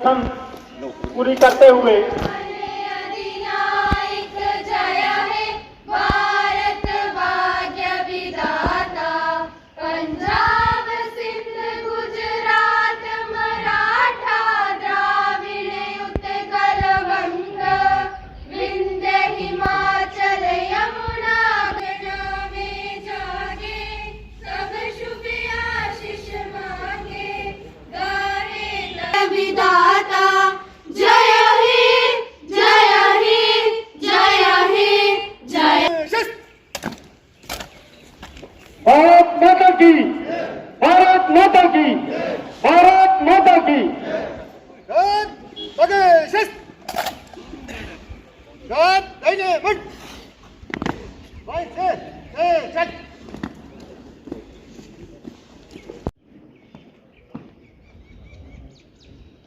हम पूरी करते हुए भारत माता की, भारत माता की, भारत माता की।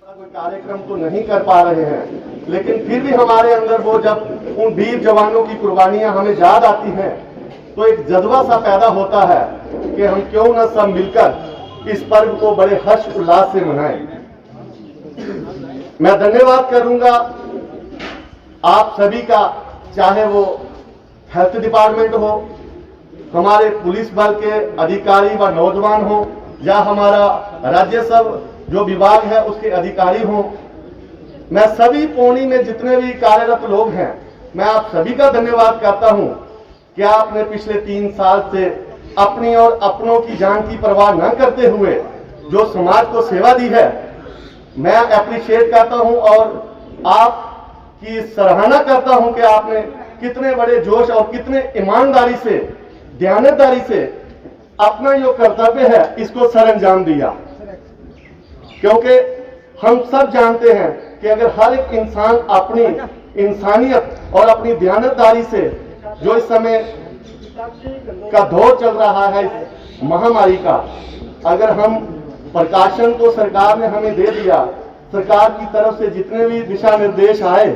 कोई कार्यक्रम तो नहीं कर पा रहे हैं, लेकिन फिर भी हमारे अंदर वो जब उन वीर जवानों की कुर्बानियां हमें याद आती हैं तो एक जज्बा सा पैदा होता है कि हम क्यों न सब मिलकर इस पर्व को बड़े हर्ष उल्लास से मनाएं। मैं धन्यवाद करूंगा आप सभी का, चाहे वो हेल्थ डिपार्टमेंट हो, हमारे पुलिस बल के अधिकारी व नौजवान हो, या हमारा राज्य सब जो विभाग है उसके अधिकारी हों। मैं सभी पौनी में जितने भी कार्यरत लोग हैं, मैं आप सभी का धन्यवाद करता हूं कि आपने पिछले 3 साल से अपनी और अपनों की जान की परवाह न करते हुए जो समाज को सेवा दी है, मैं अप्रिशिएट करता हूं और आपकी सराहना करता हूं कि आपने कितने बड़े जोश और कितने ईमानदारी से, दयानतदारी से अपना जो कर्तव्य है इसको सरअंजाम दिया। क्योंकि हम सब जानते हैं कि अगर हर एक इंसान अपनी इंसानियत और अपनी दयानतदारी से, जो इस समय का दौर चल रहा है इस महामारी का, अगर हम प्रकाशन को सरकार ने हमें दे दिया, सरकार की तरफ से जितने भी दिशा निर्देश आए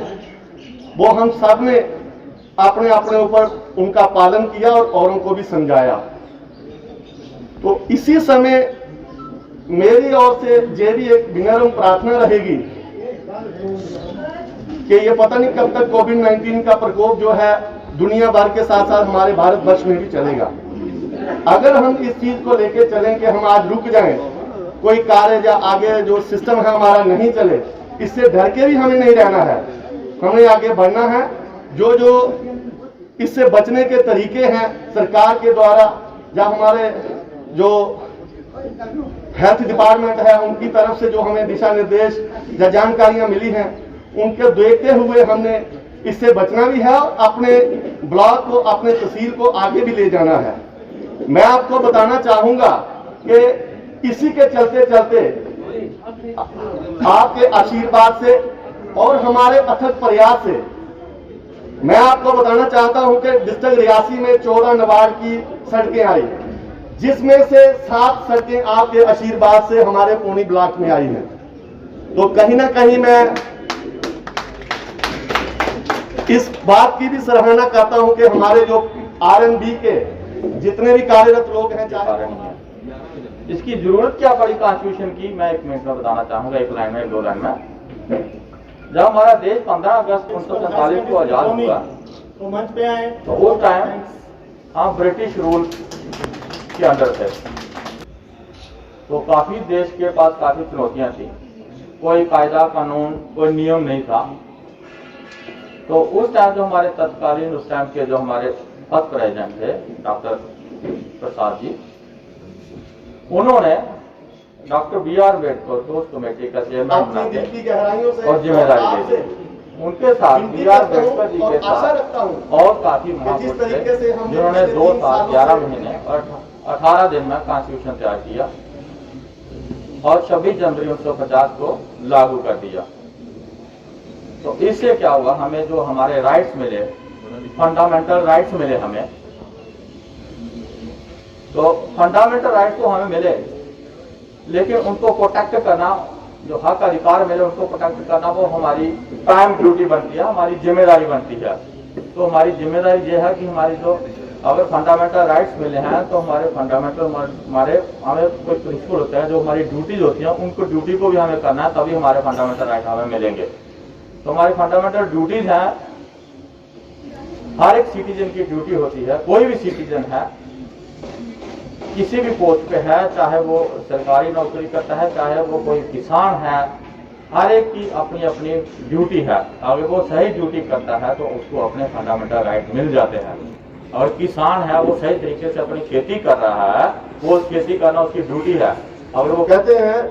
वो हम सब ने अपने अपने ऊपर उनका पालन किया और औरों को भी समझाया। तो इसी समय मेरी ओर से ये भी एक विनम्र प्रार्थना रहेगी कि ये पता नहीं कब तक कोविड-19 का प्रकोप जो है दुनिया भर के साथ साथ हमारे भारत वर्ष में भी चलेगा। अगर हम इस चीज को लेके चलें कि हम आज रुक जाएं, कोई कार्य या आगे जो सिस्टम है हमारा नहीं चले, इससे डर के भी हमें नहीं रहना है, हमें आगे बढ़ना है। जो जो इससे बचने के तरीके हैं सरकार के द्वारा या हमारे जो हेल्थ डिपार्टमेंट है उनकी तरफ से जो हमें दिशा निर्देश या जानकारियां मिली हैं, उनके देखते हुए हमने इससे बचना भी है और अपने ब्लॉक को, अपने तहसील को आगे भी ले जाना है। मैं आपको बताना चाहूंगा कि इसी के चलते चलते आपके आशीर्वाद से और हमारे अथक प्रयास से मैं आपको बताना चाहता हूं कि डिस्ट्रिक्ट रियासी में 14 नवार्ड की सड़कें आई, जिसमें से 7 सड़कें आपके आशीर्वाद से हमारे पौनी ब्लॉक में आई हैं। तो कहीं ना कहीं मैं इस बात की भी सराहना करता हूं कि हमारे जो आरएनबी के जितने भी कार्यरत लोग हैं, चाहे इसकी जरूरत क्या पड़ी कॉन्स्टिट्यूशन की, मैं 1 मिनट में बताना चाहूंगा, 1 लाइन में 2 लाइन में। जब हमारा देश 15 अगस्त 1947 को आजाद हुआ तो मंच पे आए, तो उस टाइम हम ब्रिटिश रूल के अंदर थे, तो काफी देश के पास काफी चुनौतियां थी, कोई कायदा कानून, कोई नियम नहीं था। तो उस टाइम जो हमारे तत्कालीन उस टाइम के जो हमारे फर्स्ट प्रेसिडेंट थे डॉक्टर प्रसाद जी, उन्होंने डॉक्टर बी आर अम्बेडकर को उस कमेटी का चेयरमैन बना के और जिम्मेदारी दे दी। उनके साथ बी आर अम्बेडकर जी के साथ और काफी महापुरुष थे जिन्होंने 2 साल 11 महीने और 18 दिन में कॉन्स्टिट्यूशन तैयार किया और 26 जनवरी 1950 को लागू कर दिया। तो इससे क्या हुआ, हमें जो हमारे राइट्स मिले, फंडामेंटल राइट्स मिले हमें, तो फंडामेंटल राइट्स तो हमें मिले, लेकिन उनको प्रोटेक्ट करना, जो हक अधिकार मिले उनको प्रोटेक्ट करना, वो हमारी प्राइम ड्यूटी बनती है, हमारी जिम्मेदारी बनती है। तो हमारी जिम्मेदारी ये है कि हमारी जो अगर फंडामेंटल राइट्स मिले हैं तो हमारे फंडामेंटल हमें कोई प्रिंसिपल होते हैं जो हमारी ड्यूटीज होती हैं, उनको ड्यूटी को भी हमें करना है, तभी हमारे फंडामेंटल राइट हमें मिलेंगे। तो हमारी फंडामेंटल ड्यूटीज हैं, हर एक सिटीजन की ड्यूटी होती है। कोई भी सिटीजन है, किसी भी पोस्ट पे है, चाहे वो सरकारी नौकरी करता है, चाहे वो कोई किसान है, हर एक की अपनी अपनी ड्यूटी है। अगर वो सही ड्यूटी करता है तो उसको अपने फंडामेंटल राइट मिल जाते हैं। और किसान है, वो सही तरीके से अपनी खेती कर रहा है, वो खेती करना उसकी ड्यूटी है। अगर वो कहते हैं,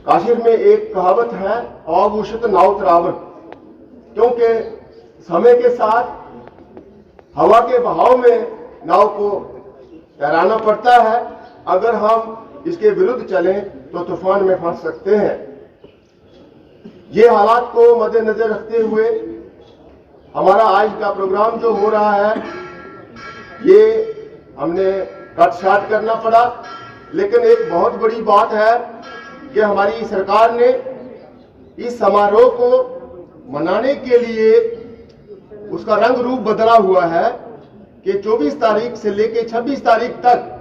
काशिर में एक कहावत है, अघोषित नाव तरावर, क्योंकि समय के साथ हवा के बहाव में नाव को तैराना पड़ता है। अगर हम इसके विरुद्ध चलें तो तूफान में फंस सकते हैं। ये हालात को मद्देनजर रखते हुए हमारा आज का प्रोग्राम जो हो रहा है, ये हमने कट शार्ट करना पड़ा। लेकिन एक बहुत बड़ी बात है कि हमारी सरकार ने इस समारोह को मनाने के लिए उसका रंग रूप बदला हुआ है कि 24 तारीख से लेकर 26 तारीख तक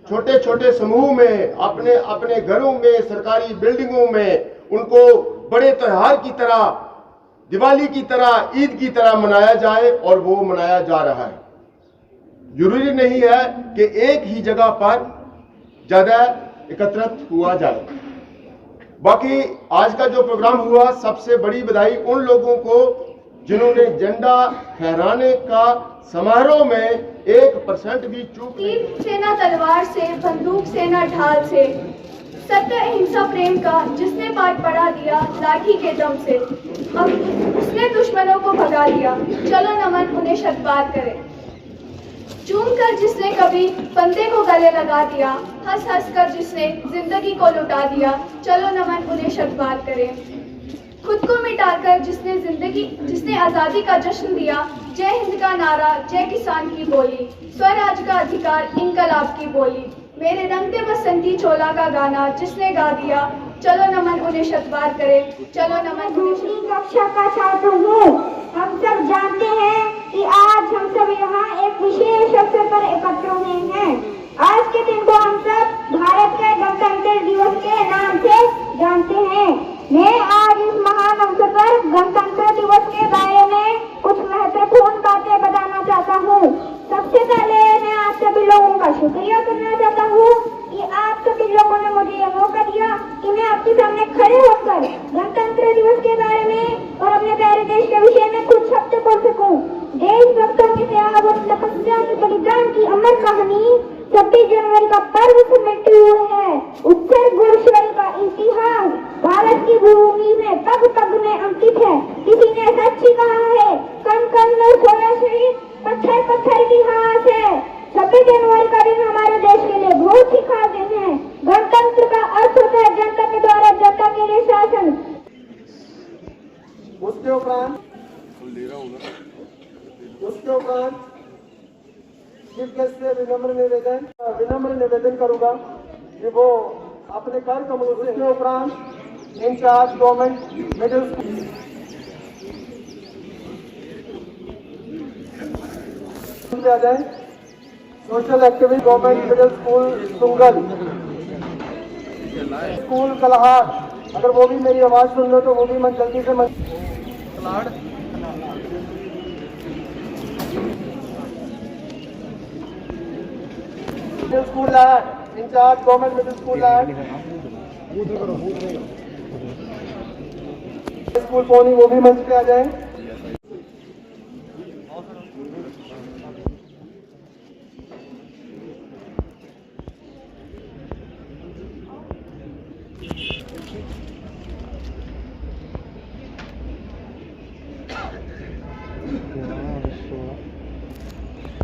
छोटे छोटे समूह में अपने अपने घरों में, सरकारी बिल्डिंगों में उनको बड़े त्योहार की तरह, दिवाली की तरह, ईद की तरह मनाया जाए, और वो मनाया जा रहा है। जरूरी नहीं है कि एक ही जगह पर ज्यादा एकत्रित हुआ जाए। बाकी आज का जो प्रोग्राम हुआ, सबसे बड़ी बधाई उन लोगों को जिन्होंने झंडा फहराने का समारोह में 1% भी चूक नहीं। तीर से न तलवार से, बंदूक से न ढाल से, सत्य अहिंसा प्रेम का जिसने पाठ पढ़ा दिया लाठी के दम से, अब उसने दुश्मनों को भगा दिया, चलो नमन उन्हें शतबार करें। चूम कर जिसने कभी बंदे को गले लगा दिया, हंस हंस कर जिसने जिंदगी को लुटा दिया, चलो नमन उन्हें शतबार करें। खुद को मिटाकर जिसने आजादी का जश्न दिया, जय हिंद का नारा, जय किसान की बोली, स्वराज का अधिकार, इनकलाब की बोली, मेरे रंगते बसंती चोला का गाना जिसने गा दिया, चलो नमन उन्हें शतबार करें, चलो नमन उन्हें। कक्षा का छात्र हूँ। हम सब जानते हैं कि आज हम सब यहाँ एक विशेष अवसर पर एकत्र हुए हैं। आज के दिन को हम सब भारत के गणतंत्र दिवस के नाम से जानते हैं। मैं आज इस महान अवसर पर गणतंत्र दिवस के बारे में कुछ महत्वपूर्ण बातें बताना चाहता हूँ। सबसे पहले मैं आप सभी लोगों का शुक्रिया करना चाहता हूँ कि आप सभी लोगों ने मुझे यह मौका दिया कि मैं आपके सामने खड़े होकर गणतंत्र दिवस के बारे में और अपने प्यारे देश के विषय में कुछ शब्द बोल सकूं। देशभक्तों की त्याग और तपस्या की बलिदान की अमर कहानी 26 जनवरी का पर्व समेटे हुए है। उत्तर घोड़ेश्वरी का इतिहास भारत की भूमि में पग पग में अंकित है। किसी ने सच ही कहा है, कण कण में सोया शहीद, पत्थर पत्थर की इतिहास है। 26 जनवरी का दिन हमारे देश के लिए बहुत ही खास दिन है। गणतंत्र का अर्थ होता है जनता के द्वारा जनता के लिए शासन। उसके उपरांत चीफ गेस्ट से विनम्र निवेदन करूंगा कि वो अपने कार्यक्रमों से उसके उपरांत इंचार्ज गवर्नमेंट मिडिल स्कूल आ जाए। Social activist government middle school Sungal, school Kalahat, अगर वो भी मेरी आवाज सुन लो तो वो भी मैं जल्दी से middle school Lad, in-charge government middle school Lad, school Pouni, वो भी मंच पे आ जाए।